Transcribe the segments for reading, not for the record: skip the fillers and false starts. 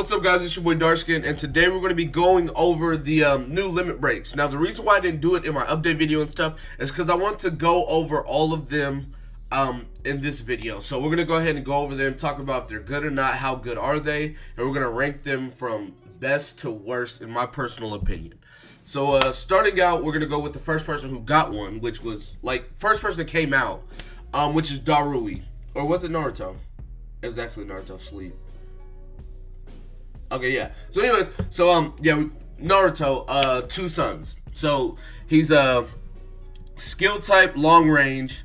What's up, guys? It's your boy Darskin, and today we're going to be going over the new limit breaks. Now, the reason why I didn't do it in my update video and stuff is because I want to go over all of them in this video. So we're going to go ahead and go over them, talk about if they're good or not, how good are they, and we're going to rank them from best to worst in my personal opinion. So starting out, we're going to go with the first person who got one, which was, like, first person that came out, which is Darui. Or was it Naruto? It was actually Naruto Sleep. Okay, yeah. So anyways, yeah, Naruto, two sons. So he's a skill type, long range.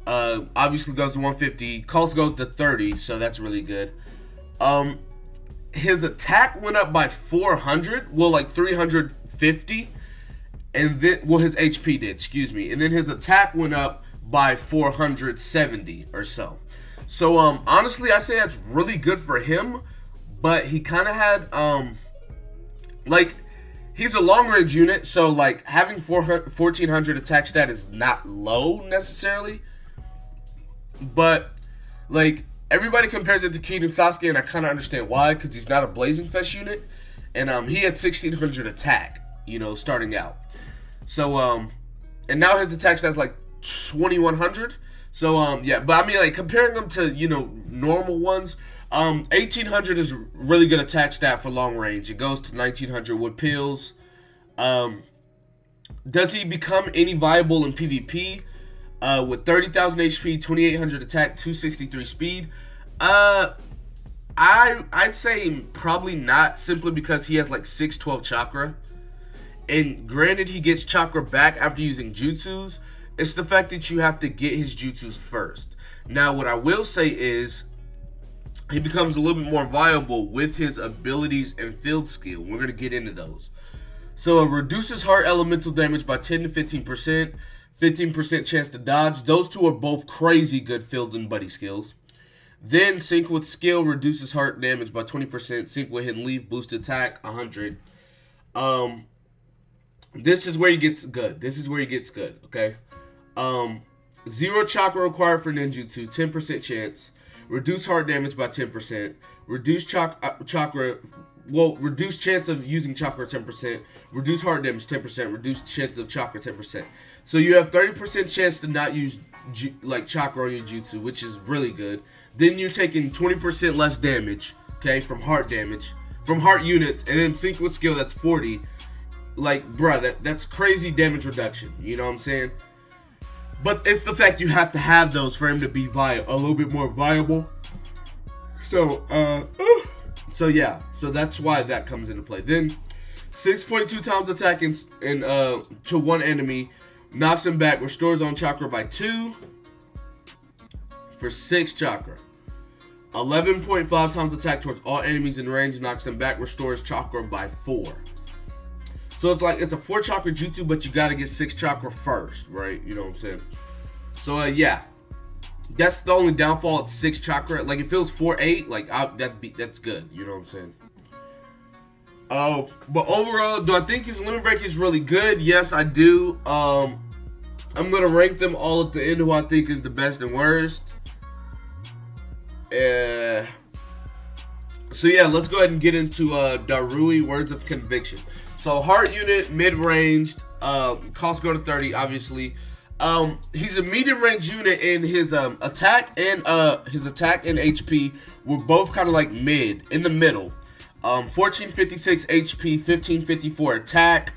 Obviously goes to 150. Pulse goes to 30, so that's really good. His attack went up by 400. Well, like 350, and then his HP did. Excuse me. And then his attack went up by 470 or so. So honestly, I say that's really good for him. But he kind of had, like, he's a long-range unit, so, like, having 1400 attack stat is not low, necessarily. But, like, everybody compares it to King and Sasuke, and I kind of understand why, because he's not a Blazing Fest unit. And he had 1600 attack, you know, starting out. So, and now his attack stat's, like, 2100. So, yeah, but I mean, like, comparing them to, you know, normal ones, 1800 is really good attack stat for long range. It goes to 1900 with pills. Does he become any viable in PvP? With 30,000 HP, 2800 attack, 263 speed. I'd say probably not, simply because he has like 612 chakra. And granted, he gets chakra back after using jutsus. It's the fact that you have to get his jutsus first. Now, what I will say is, he becomes a little bit more viable with his abilities and field skill. We're going to get into those. So it reduces heart elemental damage by 10 to 15%, 15% chance to dodge. Those two are both crazy good field and buddy skills. Then sync with skill reduces heart damage by 20%, sync with hit and leave, boost attack 100. This is where he gets good. This is where he gets good, okay? 0 chakra required for ninjutsu, 10% chance. Reduce heart damage by 10%. Reduce chakra. Well, reduce chance of using chakra 10%. Reduce heart damage 10%. Reduce chance of chakra 10%. So you have 30% chance to not use like chakra on your jutsu, which is really good. Then you're taking 20% less damage, okay, from heart damage, from heart units, and then sync with skill. That's 40. Like, bruh, that's crazy damage reduction. You know what I'm saying? But it's the fact you have to have those for him to be a little bit more viable. So, yeah. So that's why that comes into play. Then, 6.2 times attack to one enemy. Knocks him back. Restores on chakra by 2. For 6 chakra. 11.5 times attack towards all enemies in range. Knocks them back. Restores chakra by 4. So it's like, it's a 4 chakra jutsu, but you gotta get 6 chakra first, right? You know what I'm saying? So, yeah. That's the only downfall, it's 6 chakra. Like, if it was 4-8, like, that's good. You know what I'm saying? But overall, do I think his limit break is really good? Yes, I do. I'm gonna rank them all at the end, who I think is the best and worst. So, yeah, let's go ahead and get into Darui, Words of Conviction. So, heart unit, mid-ranged, cost go to 30, obviously. He's a medium-range unit, and his attack and HP were both kind of like mid, in the middle. 1456 HP, 1554 attack.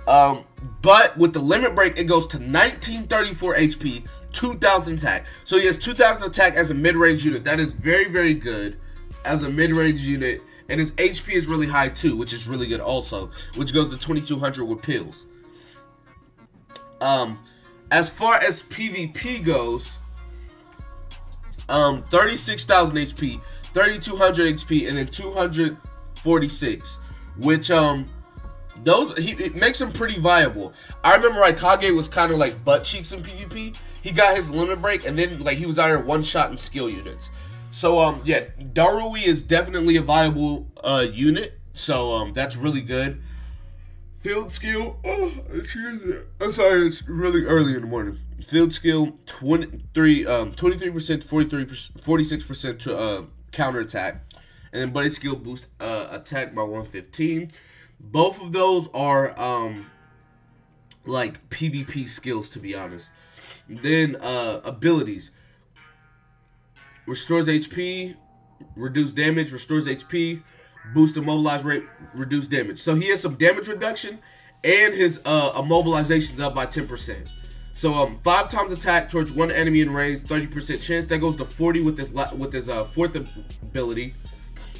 But with the limit break, it goes to 1934 HP, 2000 attack. So he has 2000 attack as a mid-range unit. That is very, very good as a mid-range unit. And his HP is really high too, which is really good also, which goes to 2200 with pills. As far as PvP goes, 36,000 HP, 3200 HP, and then 246, which it makes him pretty viable. I remember Raikage was kind of like butt cheeks in PvP. He got his limit break, and then like he was out here one shot in skill units. So, yeah, Darui is definitely a viable unit, so that's really good. Field skill, excuse me, I'm sorry, it's really early in the morning. Field skill, 23%, 43%, 46% to counterattack. and then Buddy Skill boosts attack by 115. Both of those are like PvP skills, to be honest. Then abilities. Restores HP, reduce damage, restores HP, boost immobilize rate, reduce damage. So he has some damage reduction, and his immobilization's up by 10%. So 5 times attack towards one enemy in range, 30% chance. That goes to 40 with his fourth ability.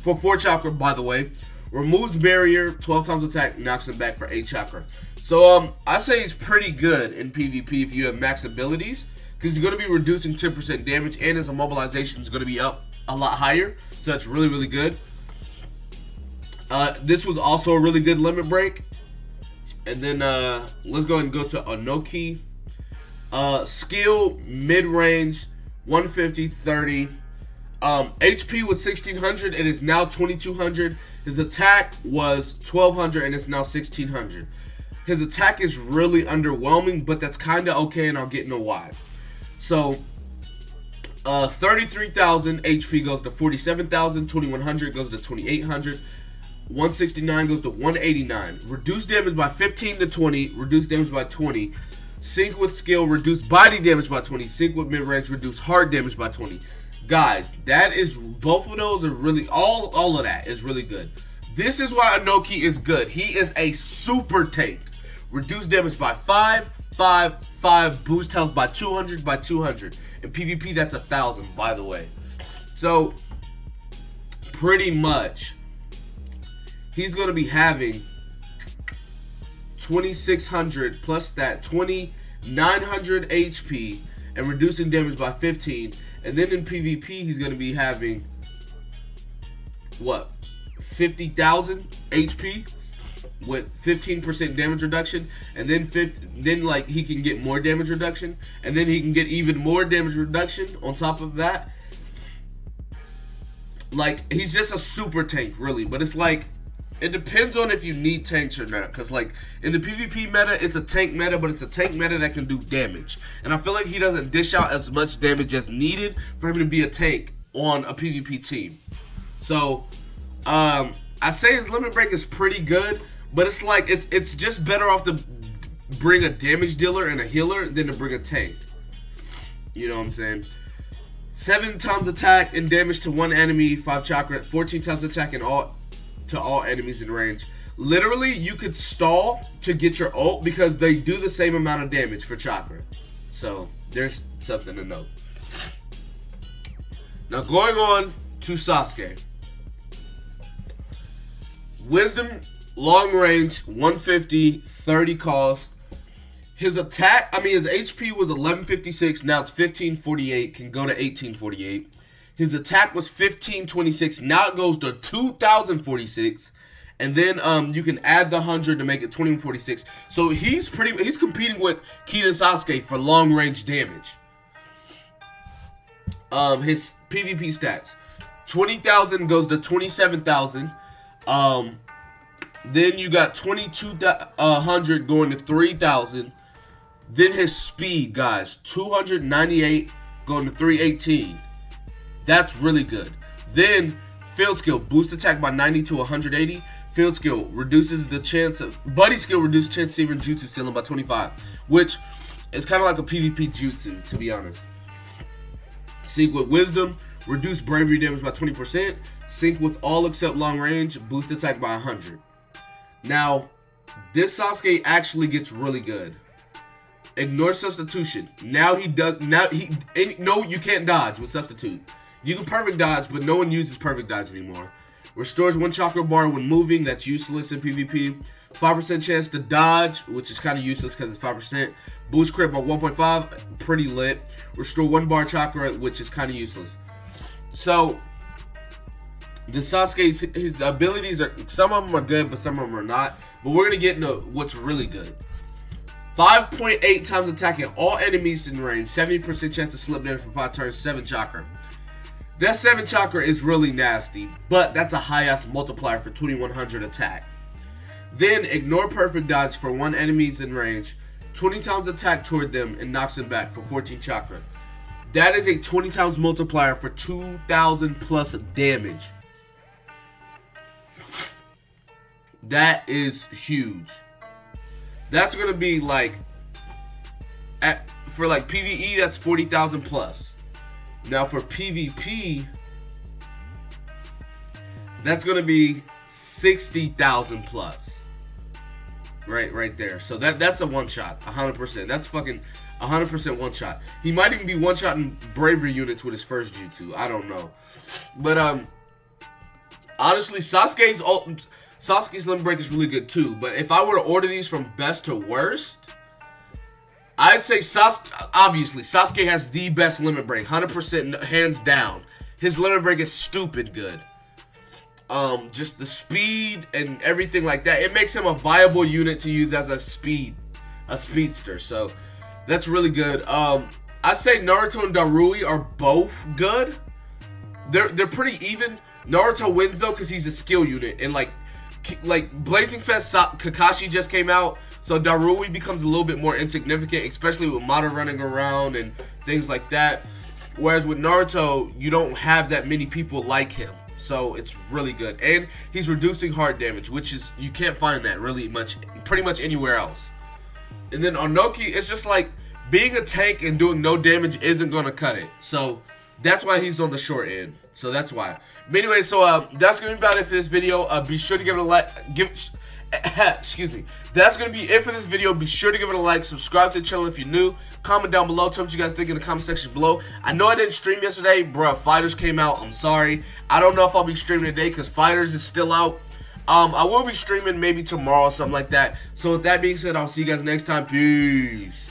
For 4 chakra, by the way. Removes barrier, 12 times attack, knocks him back for 8 chakra. So I say he's pretty good in PvP if you have max abilities, because he's going to be reducing 10% damage, and his immobilization is going to be up a lot higher. So that's really, really good. This was also a really good limit break. And then let's go ahead and go to Ohnoki. Skill, mid-range, 150, 30. HP was 1600, it is now 2200. His attack was 1200, and it's now 1600. His attack is really underwhelming, but that's kind of okay, and I'll get into why. So 33,000 HP goes to 47,000, 2100 goes to 2800, 169 goes to 189. Reduced damage by 15 to 20, reduced damage by 20. Sync with skill, reduce body damage by 20. Sync with mid-range, reduce hard damage by 20. Guys, that is, both of those are really, all of that is really good. This is why Ohnoki is good. He is a super tank. Reduce damage by 5, 5, 5. Boost health by 200, by 200. In PvP, that's 1,000, by the way. So, pretty much, he's going to be having 2,600 plus that 2,900 HP and reducing damage by 15. And then in PvP, he's going to be having, what, 50,000 HP with 15% damage reduction. And then like he can get more damage reduction. And then he can get even more damage reduction on top of that. Like, he's just a super tank, really. But it's like, it depends on if you need tanks or not. Because, like, in the PvP meta, it's a tank meta, but it's a tank meta that can do damage. And I feel like he doesn't dish out as much damage as needed for him to be a tank on a PvP team. So, I say his limit break is pretty good, but it's like, it's just better off to bring a damage dealer and a healer than to bring a tank. You know what I'm saying? 7 times attack and damage to one enemy, 5 chakra, 14 times attack and to all enemies in range. Literally, you could stall to get your ult because they do the same amount of damage for chakra. So, there's something to note. Now, going on to Sasuke. Wisdom, long range, 150, 30 cost. His attack, his HP was 1156, now it's 1548, can go to 1848. His attack was 1526. Now it goes to 2046, and then you can add the 100 to make it 2046. So he's competing with Kid and Sasuke for long range damage. His PvP stats: 20,000 goes to 27,000. Then you got 2,200 going to 3,000. Then his speed, guys, 298 going to 318. That's really good. Then, field skill, boost attack by 90 to 180. Field skill reduces the chance of, buddy skill reduces chance of even jutsu ceiling by 25. Which is kind of like a PvP jutsu, to be honest. Sync with wisdom, reduce bravery damage by 20%. Sync with all except long range, boost attack by 100. Now, this Sasuke actually gets really good. Ignore substitution. No, you can't dodge with substitute. You can perfect dodge, but no one uses perfect dodge anymore. Restores 1 chakra bar when moving. That's useless in PvP. 5% chance to dodge, which is kind of useless because it's 5%. Boost crit by 1.5. Pretty lit. Restore 1 bar chakra, which is kind of useless. So, the Sasuke's, his abilities are, some of them are good, but some of them are not. But we're going to get into what's really good. 5.8 times attacking all enemies in range. 70% chance to slip damage for 5 turns. 7 chakra. That 7 chakra is really nasty, but that's a high-ass multiplier for 2100 attack. Then, ignore perfect dodge for 1 enemy's in range. 20 times attack toward them and knocks them back for 14 chakra. That is a 20 times multiplier for 2,000 plus damage. That is huge. That's gonna be like for like PvE, that's 40,000 plus. Now for PvP, that's gonna be 60,000 plus. Right there. So that's a one shot, 100%. That's fucking 100% one shot. He might even be one shot in bravery units with his first jutsu. I don't know, but honestly, Sasuke's Limit Break is really good too. But if I were to order these from best to worst, I'd say obviously Sasuke has the best Limit Break, 100% hands down. His Limit Break is stupid good. Just the speed and everything like that, it makes him a viable unit to use as a speedster. So that's really good. I say Naruto and Darui are both good. They're pretty even. Naruto wins though because he's a skill unit, and like Blazing Fest Kakashi just came out, so Darui becomes a little bit more insignificant, especially with Madara running around and things like that. Whereas with Naruto, you don't have that many people like him. So it's really good. And he's reducing heart damage, which is, you can't find that really pretty much anywhere else. And then Ohnoki, it's just like, being a tank and doing no damage isn't going to cut it. So that's why he's on the short end. So that's why. But anyway, so that's going to be about it for this video. Be sure to give it a like. Excuse me. That's going to be it for this video. Be sure to give it a like. Subscribe to the channel if you're new. Comment down below. Tell me what you guys think in the comment section below. I know I didn't stream yesterday. Bruh, Fighters came out. I'm sorry. I don't know if I'll be streaming today because Fighters is still out. I will be streaming maybe tomorrow or something like that. So with that being said, I'll see you guys next time. Peace.